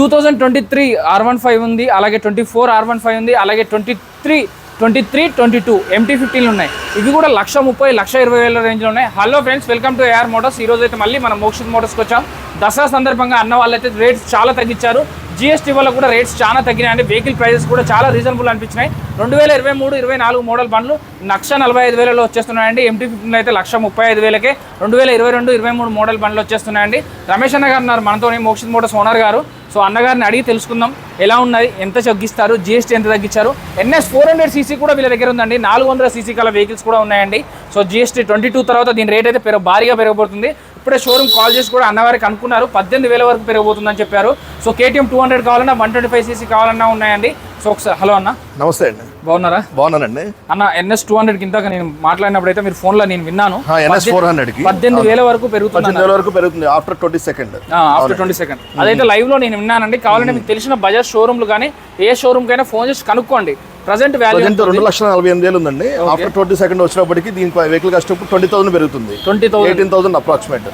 2023 R15 ఉంది, అలాగే 24 R15 ఉంది, అలాగే 23, 22 MT-15 ఉన్నాయి. ఇవి కూడా 1,30,000, 1,20,000 రేంజ్లో ఉన్నాయి. Hello friends, welcome to AR Motors. ఈరోజు అయితే మళ్ళీ మనం మోక్షిత్ మోటార్స్కి వచ్చాం. దసరా సందర్భంగా అన్న వాళ్ళైతే రేట్స్ చాలా తగ్గించారు. GST వల్ల కూడా రేట్స్ చాలా తగ్గినాయండి. వెహికల్ ప్రైజెస్ కూడా చాలా రీజనబుల్ అనిపించినాయి. 2023-24 మోడల్ బండ్లు 1,45,000లో వచ్చేస్తున్నాయండి. MT-15 అయితే 1,35,000కే 2022-23 మోడల్ బండ్లు వచ్చేస్తున్నాయండి. రమేష్ అన్న గారు ఉన్నారు మనతో, మోక్షిత్ మోటార్స్ ఓనర్ గారు. సో అన్నగారిని అడిగి తెలుసుకుందాం ఎలా ఉన్నాయి, ఎంత తగ్గిస్తారు, GST ఎంత తగ్గించారు. NS 400cc కూడా వీళ్ళ దగ్గర ఉందండి. 400cc కల వెహికల్స్ కూడా ఉన్నాయండి. సో GST 22 తర్వాత దీని రేట్ అయితే భారీగా పెరగబోతుంది. ఇప్పుడే షోరూమ్ కాల్ చేసి కూడా అన్నవారికి అనుకున్నారు 18,000 వరకు పెరగబోతుందని చెప్పారు. సో KTM 200 కావాలన్నా 125cc కావాలన్నా ఉన్నాయండి. సో ఒకసారి హలో అన్న. నమస్తే అండి. బాగున్నారా? బాగున్నానండి అన్న. NS 200 కింద నేను మాట్లాడినప్పుడు అయితే మీరు ఫోన్లో నేను విన్నాను NS 400కి 18,000 వరకు పెరుగుతుంది. 18,000 వరకు పెరుగుతుంది ఆఫ్టర్ 22nd. ఆఫ్టర్ 22nd అదైతే లైవ్ లో నేను విన్నానండి. కావాలంటే మీకు తెలిసిన బజాజ్ షోరూమ్లు కానీ ఏ షోరూమ్ కైనా ఫోన్ చేసి కనుక్కోండి. ప్రజెంట్ వాల్యూ 2,48,000 ఉందండి. ఆఫ్టర్ 22nd వచ్చినప్పటికి దీనికి వెహికల్ కాస్ట్ 20,000 పెరుగుతుంది. 18,000 అప్రాక్సిమేట్.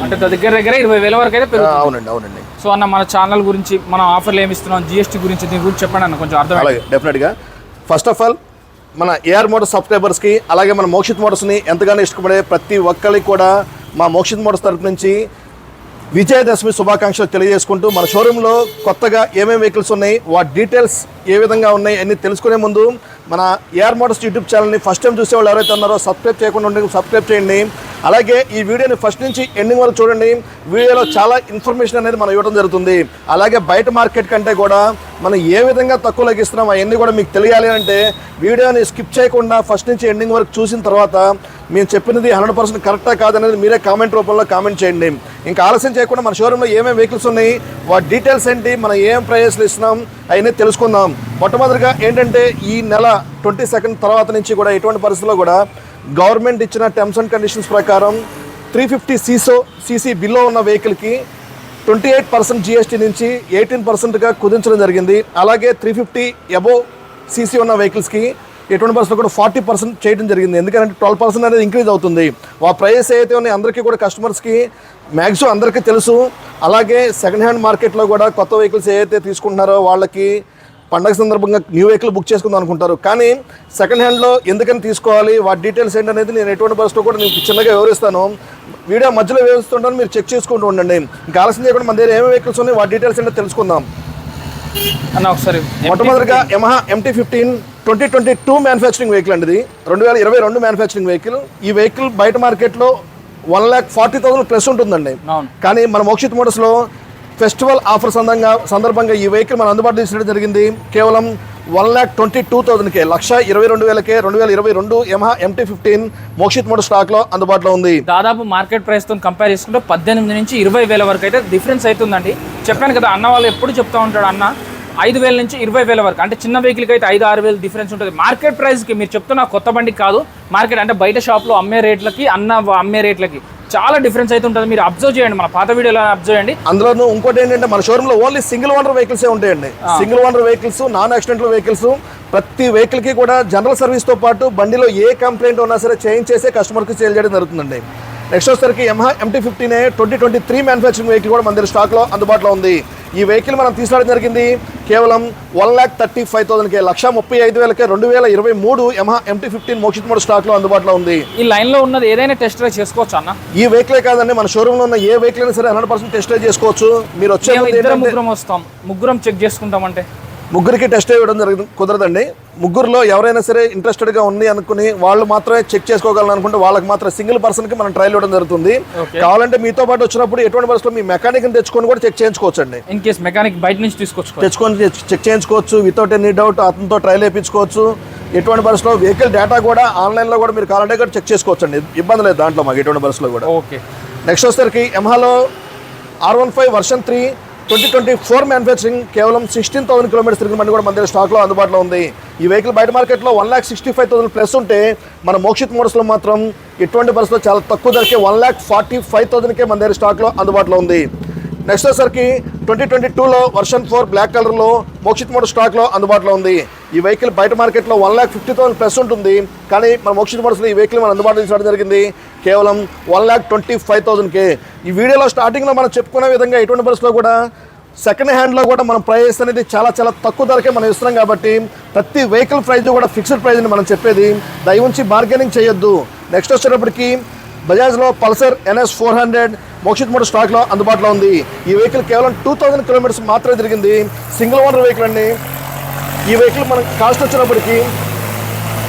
అంటే దగ్గర 20,000 వరకు అయితే పెరుగుతుంది. అవునండి. సో అన్న, మన ఛానల్ గురించి, మనం ఆఫర్లు ఏమి ఇస్తున్నాం, GST గురించి, దీని గురించి చెప్పండి అన్న కొంచెం అర్థం. అలాగే డెఫినెట్గా. ఫస్ట్ ఆఫ్ ఆల్ మన AR మోటార్స్ సబ్స్క్రైబర్స్కి, అలాగే మన మోక్షిత్ మోటార్స్ని ఎంతగానో ఇష్టపడే ప్రతి ఒక్కరికి కూడా మా మోక్షిత్ మోటార్స్ తరపు నుంచి విజయదశమి శుభాకాంక్షలు తెలియజేసుకుంటూ, మన షోరూంలో కొత్తగా ఏమేమి వెహికల్స్ ఉన్నాయి, వాటి డీటెయిల్స్ ఏ విధంగా ఉన్నాయి అన్ని తెలుసుకునే ముందు మన AR మోటార్స్ యూట్యూబ్ ఛానల్ని ఫస్ట్ టైం చూసే వాళ్ళు ఎవరైతే ఉన్నారో సబ్స్క్రైబ్ చేయకుండా ఉండే సబ్స్క్రైబ్ చేయండి. అలాగే ఈ వీడియోని ఫస్ట్ నుంచి ఎండింగ్ వరకు చూడండి. వీడియోలో చాలా ఇన్ఫర్మేషన్ అనేది మనం ఇవ్వడం జరుగుతుంది. అలాగే బయట మార్కెట్ కంటే కూడా మనం ఏ విధంగా తక్కువలోకి ఇస్తున్నాం అవన్నీ కూడా మీకు తెలియాలి అంటే వీడియోని స్కిప్ చేయకుండా ఫస్ట్ నుంచి ఎండింగ్ వరకు చూసిన తర్వాత మేము చెప్పినది 100% కరెక్టా కాదనేది మీరే కామెంట్ రూపంలో కామెంట్ చేయండి. ఇంకా ఆలస్యం చేయకుండా మన షోరూంలో ఏమేమి వెహికల్స్ ఉన్నాయి, వాటి డీటెయిల్స్ ఏంటి, మనం ఏం ప్రైజెస్లు ఇస్తున్నాం అవన్నీ తెలుసుకుందాం. మొట్టమొదటిగా ఏంటంటే ఈ నెల 22nd తర్వాత నుంచి కూడా ఎటువంటి పరిస్థితుల్లో కూడా గవర్నమెంట్ ఇచ్చిన టర్మ్స్ అండ్ కండిషన్స్ ప్రకారం 350cc బిలో ఉన్న వెహికల్కి 28% GST నుంచి 18%గా కుదించడం జరిగింది. అలాగే 350 అబోవ్ cc ఉన్న వెహికల్స్కి ఎటువంటి పరిస్థితుల్లో కూడా 40% చేయడం జరిగింది. ఎందుకంటే 12% అనేది ఇంక్రీజ్ అవుతుంది. ఆ ప్రైస్ ఏదైతే ఉన్నాయి అందరికీ కూడా కస్టమర్స్కి మ్యాక్సిమం అందరికీ తెలుసు. అలాగే సెకండ్ హ్యాండ్ మార్కెట్లో కూడా కొత్త వెహికల్స్ ఏదైతే తీసుకుంటున్నారో వాళ్ళకి పండగ సందర్భంగా న్యూ వెహికల్ బుక్ చేసుకుందాం అనుకుంటారు. కానీ సెకండ్ హ్యాండ్లో ఎందుకని తీసుకోవాలి, వాటి డీటెయిల్స్ ఏంటనేది నేను ఎటువంటి పరిస్థితుల్లో కూడా నేను చిన్నగా వివరిస్తాను. వీడియో మధ్యలో వివరిస్తుంటాను, మీరు చెక్ చేసుకుంటూ ఉండండి. ఇంకా ఆలస్యం చేయకుండా మన దగ్గర ఏమేమి వెహికల్స్ ఉన్నాయి వాటి డీటెయిల్స్ ఏంటో తెలుసుకుందాం అన్న. ఒకసారి మొట్టమొదటిగా Yamaha MT-15 2022 మ్యానుఫ్యాక్చరింగ్ వెహికల్ అండి. ఇది 2022 మ్యానుఫ్యాక్చరింగ్ వెహికల్. ఈ వెహికల్ బయట మార్కెట్లో 1,40,000 ప్లస్ ఉంటుందండి. కానీ మన మోక్షిత్ మోటార్స్లో ఫెస్టివల్ ఆఫర్ సందర్భంగా ఈ వెహికల్ మనం అందుబాటులో తీసుకోవడం జరిగింది. కేవలం 1,22,000కే 1,22,000కే 2022 Yamaha MT-15 మోక్షిత్ మోటార్ స్టాక్లో అందుబాటులో ఉంది. దాదాపు మార్కెట్ ప్రైస్తో కంపేర్ చేసుకుంటే 18 నుంచి 20,000 వరకు అయితే డిఫరెన్స్ అవుతుందండి. చెప్పాను కదా, అన్న వాళ్ళు ఎప్పుడు చెప్తూ ఉంటాడు, అన్న 5,000 నుంచి 20,000 వరకు, అంటే చిన్న వెహికల్కి అయితే 5-6,000 డిఫరెన్స్ ఉంటుంది. మార్కెట్ ప్రైస్కి మీరు చెప్తున్న కొత్త బండికి కాదు, మార్కెట్ అంటే బయట షాప్లో అమ్మే రేట్లకి అమ్మే రేట్లకి చాలా డిఫరెన్స్ అయితే ఉంటుంది. మీరు అబ్జర్వ్ చేయండి, మన పాత వీడియోలో అబ్జర్వ్ చేయండి. అందులో ఇంకోటి ఏంటంటే మన షోరూంలో ఓన్లీ సింగిల్ ఓనర్ వెహికల్సే ఉంటాయండి. Single owner vehicles, non accidental vehicles. ప్రతి వెహికల్కి కూడా జనరల్ సర్వీస్తో పాటు బండిలో ఏ కంప్లైంట్ ఉన్నా సరే చేంజ్ చేసే కస్టమర్కి సేల్ చేయడం జరుగుతుందండి. నెక్స్ట్ వచ్చేసరికి Yamaha MT-15 2023 మ్యానుఫ్యాక్చరింగ్ వెహికల్ కూడా మన దగ్గర స్టాక్లో అందుబాటులో ఉంది. ఈ వెహికల్ మనం తీసుకోవడం జరిగింది కేవలం 1,35,000కే 1,35,000కే 2023 Yamaha MT-15 మోక్షిత్ మోటార్ స్టాక్లో అందుబాటులో ఉంది. ఈ లైన్లో ఉన్నది ఏదైనా టెస్ట్ డ్రైవ్ చేసుకోవచ్చు అన్న. ఈ వెహికలే కాదండి, మన షోరూంలో ఉన్న ఏ వెహికల్ అయినా సరే 100% టెస్ట్ డ్రైవ్ చేసుకోవచ్చు. మీరు వచ్చే ముగ్గురం చెక్ చేసుకుంటామంటే ముగ్గురికి టెస్ట్ ఇవ్వడం కుదరదండి. ముగ్గురులో ఎవరైనా సరే ఇంట్రెస్టెడ్గా ఉంది అనుకుని వాళ్ళు మాత్రమే చెక్ చేసుకోగలను అనుకుంటే వాళ్ళకి మాత్రం సింగిల్ పర్సన్కి మనం ట్రయల్ ఇవ్వడం జరుగుతుంది. కావాలంటే మీతో పాటు వచ్చినప్పుడు ఎటువంటి పరిస్థితుల్లో మీ మెకానిక్ని తెచ్చుకొని కూడా చెక్ చేయించుకోవచ్చు అండి. ఇన్ కేస్ మెకానిక్ బయట నుంచి తెచ్చుకొని చెక్ చేయించుకోవచ్చు. వితౌట్ ఎనీ డౌట్ అతనితో ట్రయల్ వేయించుకోవచ్చు. ఎటువంటి పరిస్థితుల్లో వెహికల్ డేటా కూడా ఆన్లైన్లో కూడా మీరు కావాలంటే కూడా చెక్ చేసుకోవచ్చు అండి. ఇబ్బంది లేదు దాంట్లో మాకు ఎటువంటి పరిస్థితుల్లో కూడా. ఓకే. నెక్స్ట్ వచ్చేసరికి Yamahaలో R15 వర్షన్ 3 2024 మ్యానుఫ్యాక్చరింగ్ కేవలం 16,000 కిలోమీటర్స్ తిరిగిన బండి కూడా మన దగ్గర స్టాక్లో అందుబాటులో ఉంది. ఈ వెహికల్ బయట మార్కెట్లో 1,65,000 ప్లస్ ఉంటే మన మోక్షిత్ మోటార్స్లో మాత్రం ఎటువంటి పరిస్థితుల్లో చాలా తక్కువ ధరకే 1,45,000కే మన దగ్గర స్టాక్లో అందుబాటులో ఉంది. నెక్స్ట్ వచ్చేసరికి 2022లో వర్షన్ 4 బ్లాక్ కలర్లో మోక్షిత్ మోటార్ స్టాక్లో అందుబాటులో ఉంది. ఈ వెహికల్ బయట మార్కెట్లో 1,50,000 ప్లస్ ఉంటుంది. కానీ మన మోక్షిత్ మోటార్స్లో ఈ వెహికల్ మనం అందుబాటులో తీసుకోవడం జరిగింది కేవలం 1,25,000కే. ఈ వీడియోలో స్టార్టింగ్లో మనం చెప్పుకునే విధంగా ఎటువంటి పరిస్థితుల్లో కూడా సెకండ్ హ్యాండ్లో కూడా మనం ప్రైస్ అనేది చాలా చాలా తక్కువ ధరకే మనం ఇస్తున్నాం కాబట్టి ప్రతి వెహికల్ ప్రైస్ కూడా ఫిక్స్డ్ ప్రైస్ అని మనం చెప్పేది, దయ ఉంచి బార్గెనింగ్ చేయొద్దు. నెక్స్ట్ వచ్చేటప్పటికి బజాజ్లో పల్సర్ NS 400 మోక్షిత్ మోటార్ స్టాక్లో అందుబాటులో ఉంది. ఈ వెహికల్ కేవలం 2000 కిలోమీటర్స్ మాత్రమే తిరిగింది. సింగిల్ ఓనర్ వెహికల్ అండి. ఈ వెహికల్ మనకు కాస్ట్ వచ్చినప్పటికీ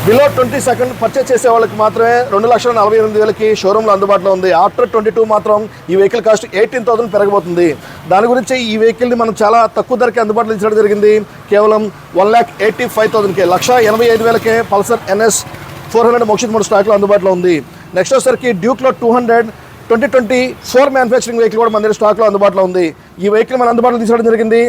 బిలో 22 పర్చేస్ చేసే వాళ్ళకి మాత్రమే 2,48,000కి షోరూమ్లో అందుబాటులో ఉంది. ఆఫ్టర్ 22 మాత్రం ఈ వెహికల్ కాస్ట్ 18,000 పెరగబోతుంది. దాని గురించి ఈ వెహికల్ని మనం చాలా తక్కువ ధరకి అందుబాటులో ఇచ్చడం జరిగింది. కేవలం 1,85,000కే 1,85,000కే పల్సర్ NS 400 మోక్షిత్ మోటార్ స్టాక్లో అందుబాటులో ఉంది. నెక్స్ట్ వచ్చేసరికి డ్యూక్లో 200 2024 మ్యానుఫ్యాక్చరింగ్ వెహికల్ కూడా మన దగ్గర స్టాక్లో అందుబాటులో ఉంది. ఈ వెహికల్ మన అందుబాటులో తీసుకోవడం జరిగింది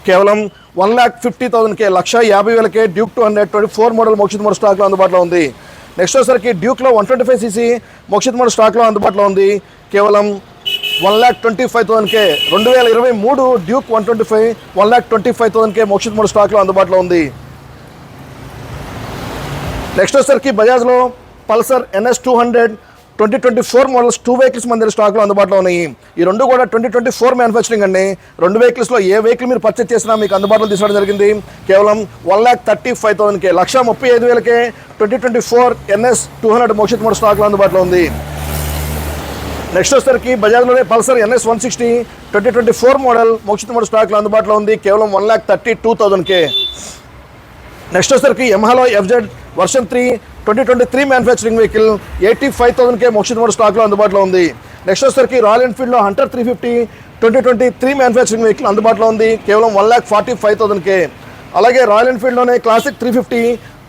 కేవలం 1,50,000కే 1,50,000కే డ్యూక్ 224 మోడల్ మోక్షిత్ మోటార్ స్టాక్లో అందుబాటులో ఉంది. నెక్స్ట్ వచ్చేసరికి డ్యూక్లో 125cc మోక్షిత్ మోటార్ స్టాక్లో అందుబాటులో ఉంది. కేవలం 1,25,000కే 2023 డ్యూక్ 125 1,25,000కే మోక్షిత్ మోటార్ స్టాక్లో అందుబాటులో ఉంది. నెక్స్ట్ వచ్చేసరికి బజాజ్లో పల్సర్ NS 200 2024 మోడల్స్ 2 వెహికల్స్ మన దగ్గర స్టాక్లో అందుబాటులో ఉన్నాయి. ఈ రెండు కూడా 2024 మ్యానుఫ్యాక్చరింగ్ అండి. 2 వెహికల్స్లో ఏ వెహికల్ మీరు పర్చేస్ చేసినా మీకు అందుబాటులో తీసుకోవడం జరిగింది. కేవలం 1,35,000కే 1,35,000కే 2024 NS 200 మోక్షిత్ మోటార్ స్టాక్లో అందుబాటులో ఉంది. నెక్స్ట్ వచ్చేసరికి బజాజ్లోనే Pulsar NS 160 2024 model Mokshith motor స్టాక్లో అందుబాటులో ఉంది. కేవలం 1,32,000కే. నెక్స్ట్ వచ్చేసరికి యమహాలో FZ వర్షన్ 3 2023 మ్యానుఫ్యాక్చరింగ్ వెహికల్ 85,000కే మోక్షిత్ మోటార్ స్టాక్లో అందుబాటులో ఉంది. నెక్స్ట్ వచ్చేసరికి రాయల్ ఎన్ఫీల్డ్లో హంటర్ 350 2023 మ్యానుఫ్యాక్చరింగ్ వెహికల్ అందుబాటులో ఉంది. కేవలం 1,45,000కే. అలాగే రాయల్ ఎన్ఫీల్డ్లోనే క్లాసిక్ 350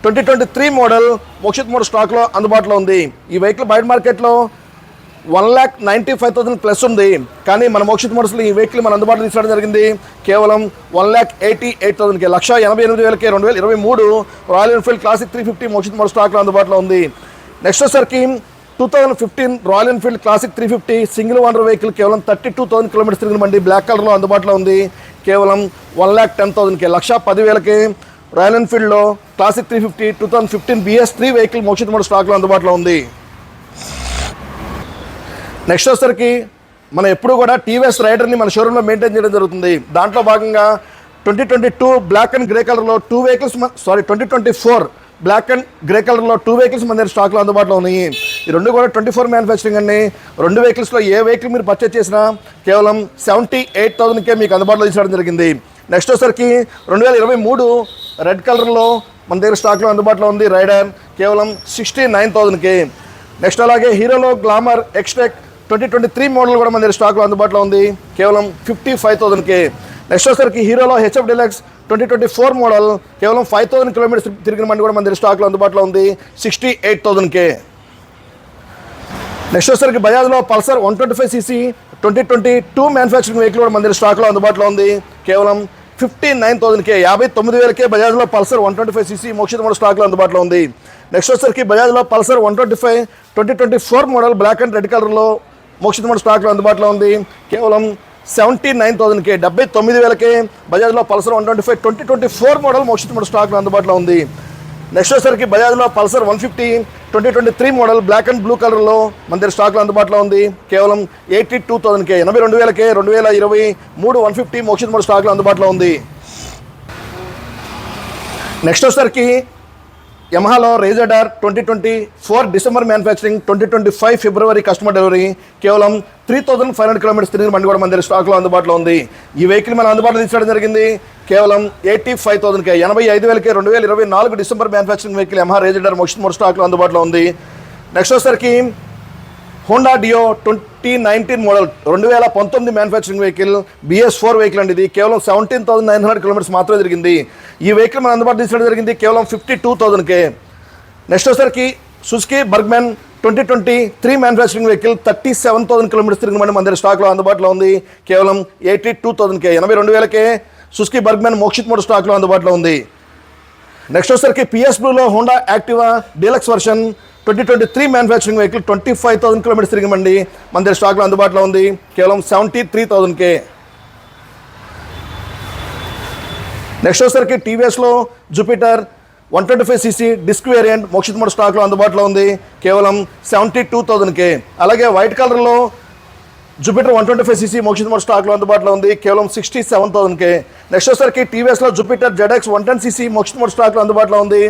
2023 మోడల్ మోక్షిత్ మోటార్ స్టాక్లో అందుబాటులో ఉంది. ఈ వెహికల్ బయట మార్కెట్లో 1,95,000 ప్లస్ ఉంది. కానీ మన మోక్షిత్ మోటార్స్లో ఈ వెహికల్ మన అందుబాటులో తీసుకోవడం జరిగింది కేవలం 1,88,000కే 1,88,000కే 2023 royal Enfield classic 350 Mokshith motor స్టాక్లో అందుబాటులో ఉంది. నెక్స్ట్ వచ్చేసరికి 2015 royal Enfield classic 350 single owner vehicle కేవలం 32,000 కిలోమీటర్స్ తిరిగిన బండి బ్లాక్ కలర్లో అందుబాటులో ఉంది. కేవలం 1,10,000కే 1,10,000కే రాయల్ ఎన్ఫీల్డ్లో classic 350 2015 BS3 vehicle Mokshith motor స్టాక్లో అందుబాటులో ఉంది. నెక్స్ట్ వచ్చేసరికి మనం ఎప్పుడు కూడా టీవీఎస్ రైడర్ని మన షోరూంలో మెయింటైన్ చేయడం జరుగుతుంది. దాంట్లో భాగంగా 2022 బ్లాక్ అండ్ గ్రే కలర్లో 2 వెహికల్స్ 2024 బ్లాక్ అండ్ గ్రే కలర్లో 2 వెహికల్స్ మన దగ్గర స్టాక్లో అందుబాటులో ఉన్నాయి. ఈ రెండు కూడా 24 మ్యానుఫ్యాక్చరింగ్ అండి. 2 వెహికల్స్లో ఏ వెహికల్ మీరు పర్చేస్ చేసినా కేవలం 78,000కే మీకు అందుబాటులో తీసుకోవడం జరిగింది. నెక్స్ట్ వచ్చేసరికి 2023 రెడ్ కలర్లో మన దగ్గర స్టాక్లో అందుబాటులో ఉంది రైడర్ కేవలం 69,000కే. నెక్స్ట్ అలాగే హీరోలో గ్లామర్ ఎక్స్టెక్ 2023 మోడల్ కూడా మన దగ్గర స్టాక్లో అందుబాటులో ఉంది కేవలం 55,000కే. నెక్స్ట్ వచ్చేసరికి హీరోలో HF డీలక్స్ 2024 మోడల్ కేవలం 5,000 కిలోమీటర్స్ తిరిగిన బండి కూడా మన దగ్గర స్టాక్లో అందుబాటులో ఉంది 68,000కే. నెక్స్ట్ వచ్చేసరికి బజాజ్లో పల్సర్ 125cc 2022 మ్యానుఫ్యాక్చరింగ్ వెహికల్ కూడా మన దగ్గర స్టాక్లో అందుబాటులో ఉంది కేవలం 59,000కే 59,000కే బజాజ్లో పల్సర్ 125cc మోక్షిత్ మోటార్ స్టాక్లో అందుబాటులో ఉంది. నెక్స్ట్ వచ్చేసరికి బజాజ్లో Pulsar 125 2024 model black and red కలర్లో మోక్షిత్ మోటార్ స్టాక్లో అందుబాటులో ఉంది కేవలం 79,000కే 79,000కే బజాజ్లో పల్సర్ 125 2024 మోడల్ మోక్షిత్ మోటార్ స్టాక్లో అందుబాటులో ఉంది. నెక్స్ట్ వచ్చేసరికి బజాజ్లో Pulsar 150 2023 model black and blue కలర్లో మన దగ్గర స్టాక్లో అందుబాటులో ఉంది కేవలం 82,000కే 82,000కే 2023 150 మోక్షిత్ మోటార్ స్టాక్లో అందుబాటులో ఉంది. నెక్స్ట్ వచ్చేసరికి యమహాలో రేజర్ డార్ 2024 డిసెంబర్ మ్యానుఫ్యాక్చరింగ్ 2025 ఫిబ్రవరి కస్టమర్ డెలివరీ కేవలం 3,500 కిలోమీటర్స్ తిరిగిన బండి కూడా మన దగ్గర స్టాక్లో అందుబాటులో ఉంది. ఈ వెహికల్ మనం అందుబాటులో తీసుకోవడం జరిగింది కేవలం 85,000కే 85,000కే 2024 December manufacturing vehicle Yamaha RayZR డార్ మోక్షిత్ మోటార్ స్టాక్లో అందుబాటులో ఉంది. నెక్స్ట్ వచ్చేసరికి Honda Dio 2019 model 2019 manufacturing vehicle BS4 vehicle అండి. ఇది కేవలం 17,900 కిలోమీటర్స్ మాత్రమే జరిగింది. ఈ వెహికల్ మనం అందుబాటులో తీసుకోవడం జరిగింది కేవలం 52,000కే. నెక్స్ట్ వచ్చేసరికి Suzuki Burgman 2023 manufacturing vehicle 37,000 kilometres తిరిగిన మన దగ్గర స్టాక్లో అందుబాటులో ఉంది కేవలం 82,000కే 82,000కే సుజుకి బర్గ్మన్ మోక్షిత్ మోటార్ స్టాక్లో అందుబాటులో ఉంది. నెక్స్ట్ వచ్చేసరికి PS బ్లూలో Honda Activa deluxe version 2023 manufacturing vehicle 25,000 kilometres తిరిగిమండి మన దగ్గర స్టాక్లో అందుబాటులో ఉంది కేవలం 73,000కే. నెక్స్ట్ వచ్చేసరికి టీవీఎస్లో Jupiter 125cc disc variant Mokshith motor స్టాక్లో అందుబాటులో ఉంది కేవలం 72,000కే. అలాగే వైట్ కలర్లో జూపిటర్ 125cc మోక్షిత్ మోటార్స్ స్టాక్లో అందుబాటులో ఉంది కేవలం 67,000కే. నెక్స్ట్ వచ్చేసరికి టీవీఎస్లో Jupiter ZX 110cc Mokshith motors స్టాక్లో అందుబాటులో ఉంది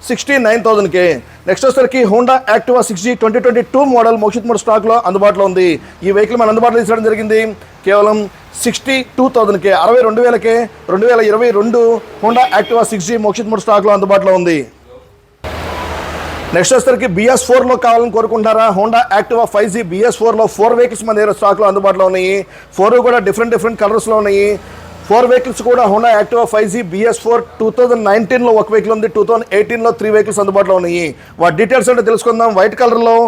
69,000కే. నెక్స్ట్ వచ్చేసరికి Honda Activa 6G 2022 model Mokshith motors స్టాక్లో అందుబాటులో ఉంది. ఈ వెహికల్ మన అందుబాటులో తీసుకోవడం జరిగింది కేవలం 62,000కే. 62,000కే 2022 Honda Activa 6G Mokshith motors స్టాక్లో అందుబాటులో ఉంది. నెక్స్ట్ వచ్చేసరికి BS4లో కావాలని కోరుకుంటున్నారా? హోండా యాక్టివా 5G BS4లో 4 వెహికల్స్ మన దగ్గర స్టాక్లో అందుబాటులో ఉన్నాయి. 4 కూడా డిఫరెంట్ కలర్స్లో ఉన్నాయి. 4 వెహికల్స్ కూడా హోండా యాక్టివా 5G BS4 2019లో ఒక వెహికల్ ఉంది, 2018లో 3 వెహికల్స్ అందుబాటులో ఉన్నాయి. వాటి డీటెయిల్స్ అంటే తెలుసుకుందాం. వైట్ కలర్లో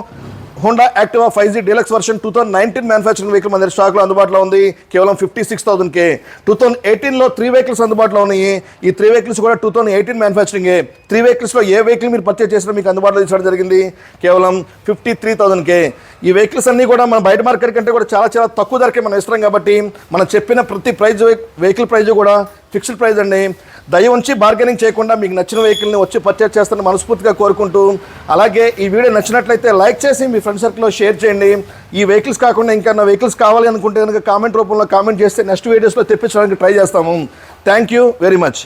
Honda Activa 5G deluxe version 2019 manufacturing vehicle మన దగ్గర స్టాక్లో అందుబాటులో ఉంది కేవలం 56,000కే. 2018లో 3 వెహికల్స్ అందుబాటులో ఉన్నాయి. ఈ 3 వెహికల్స్ కూడా 2018 మ్యానుఫ్యాక్చరింగే. 3 వెహికల్స్లో ఏ వెహికల్ మీరు పర్చేస్ చేసినా మీకు అందుబాటులో తీసుకోవడం జరిగింది కేవలం 53,000కే. ఈ వెహికల్స్ అన్నీ కూడా మన బయట మార్కెట్ కంటే కూడా చాలా తక్కువ ధరకే మనం ఇస్తున్నాం కాబట్టి మనం చెప్పిన ప్రతి ప్రైజ్ వెహికల్ ప్రైజ్ కూడా ఫిక్స్డ్ ప్రైజ్ అండి. దయ ఉంచి బార్గెనింగ్ చేయకుండా మీకు నచ్చిన వెహికల్ని వచ్చి పర్చేస్ చేస్తారని మనస్ఫూర్తిగా కోరుకుంటూ, అలాగే ఈ వీడియో నచ్చినట్లయితే లైక్ చేసి మీ ఫ్రెండ్ సర్కిల్లో షేర్ చేయండి. ఈ వెహికల్స్ కాకుండా ఇంకా నా వెహికల్స్ కావాలి అనుకుంటే కనుక కామెంట్ రూపంలో కామెంట్ చేస్తే నెక్స్ట్ వీడియోస్లో తెప్పించడానికి ట్రై చేస్తాము. Thank you very much.